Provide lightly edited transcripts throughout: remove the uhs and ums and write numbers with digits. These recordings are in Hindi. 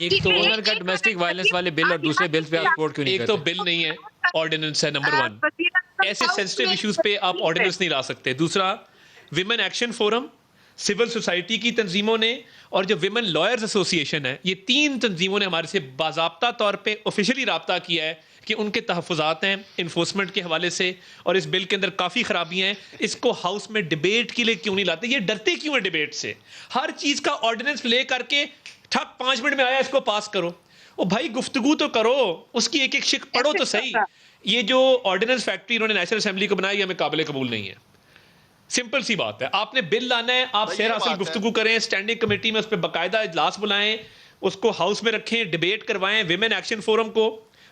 एक तो ओनर का डोमेस्टिक वायलेंस वाले बिल और दूसरे बिल्स पे आप सपोर्ट क्यों नहीं एक करते? तो बिल नहीं है, ऑर्डिनेंस है नंबर 1। ऐसे सेंसिटिव इश्यूज पे आप ऑर्डिनेंस नहीं ला सकते। दूसरा, Women Action Forum, civil society की तंजीमों ने और जो विमेन लॉयर्स एसोसिएशन है, ये 3 तंजीमों ने हमारे से बाज़ाब्ता तौर पे ऑफिशियली राब्ता किया है कि उनके तहफ़्फ़ुज़ात हैं इन्फोर्समेंट के हवाले से और इस बिल के अंदर काफ़ी ख़राबियाँ हैं, इसको हाउस में डिबेट के लिए क्यों नहीं लाते? ये डरते क्यों हैं डिबेट से? हर चीज़ का ऑर्डिनेंस ले करके ठक 5 मिनट में आया, इसको पास करो। ओ भाई, गुफ्तगू तो करो, उसकी एक-एक शिक पढ़ो तो सही। ये जो ऑर्डिनेंस फैक्ट्री इन्होंने नेशनल असेंबली को बनाई, ये हमें काबिल कबूल नहीं है। सिंपल सी बात है, आपने बिल लाना है, आप सैर हासिल गुफ्तगू करें, स्टैंडिंग कमेटी में उस पर बाकायदा इजलास बुलाएं, उसको हाउस में रखें, डिबेट करवाएं, विमेन एक्शन फोरम को,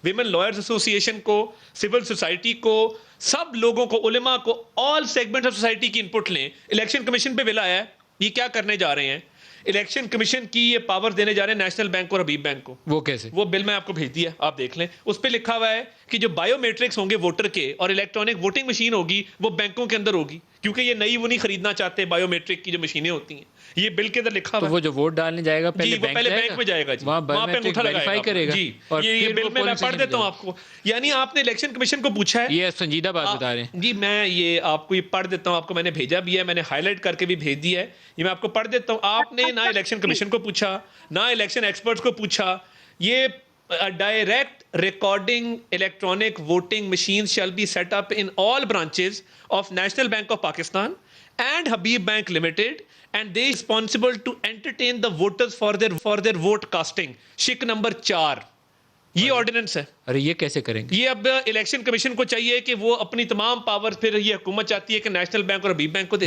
विमेन लॉयर्स एसोसिएशन को, सिविल सोसाइटी को, सब लोगों को, उलेमा को, ऑल सेगमेंट ऑफ सोसाइटी की इनपुट लें। इलेक्शन कमीशन पे बिल आया है, ये क्या करने जा रहे हैं? इलेक्शन कमीशन की ये पावर देने जा रहे हैं नेशनल बैंक और हबीब बैंक को। वो कैसे? वो बिल मैं आपको भेज दिया, आप देख लें। उस पर लिखा हुआ है कि जो बायोमेट्रिक्स होंगे वोटर के और इलेक्ट्रॉनिक वोटिंग मशीन होगी वो बैंकों के अंदर होगी, क्योंकि ये नई वो नहीं खरीदना चाहते बायोमेट्रिक की जो मशीनें होती हैं। ये बिल के अंदर लिखा तो हुआ है। वो जो वोट डालने जाएगा जी, वो पहले बैंक में जाएगा जी, वहाँ वहाँ पे अंगूठा वेरीफाई करेगा जी। और ये फिर बिल वो में मैं पोलिंग पढ़ स्टेशन देता हूँ पे आपको। यानी आपने इलेक्शन कमीशन को पूछा है, ये संजीदा बात बता रहे हैं जी, मैं ये आपको ये पढ़ देता हूँ, आपको मैंने भेजा भी है, मैंने हाईलाइट करके भी भेज दिया है, ये मैं आपको पढ़ देता हूँ। आपने ना इलेक्शन कमीशन को पूछा, ना इलेक्शन एक्सपर्ट्स को पूछा। ये direct recording electronic voting machine shall be set up in all branches of national bank of Pakistan and Habib Bank Limited, and they responsible to entertain the voters for their vote casting। शिक नंबर 4 ये ऑर्डिनेंस है। अरे ये कैसे करेंगे? ये अब इलेक्शन कमीशन को चाहिए कि वो अपनी तमाम पावर, फिर ये हुकूमत चाहती है कि नेशनल बैंक और हबीब बैंक को दे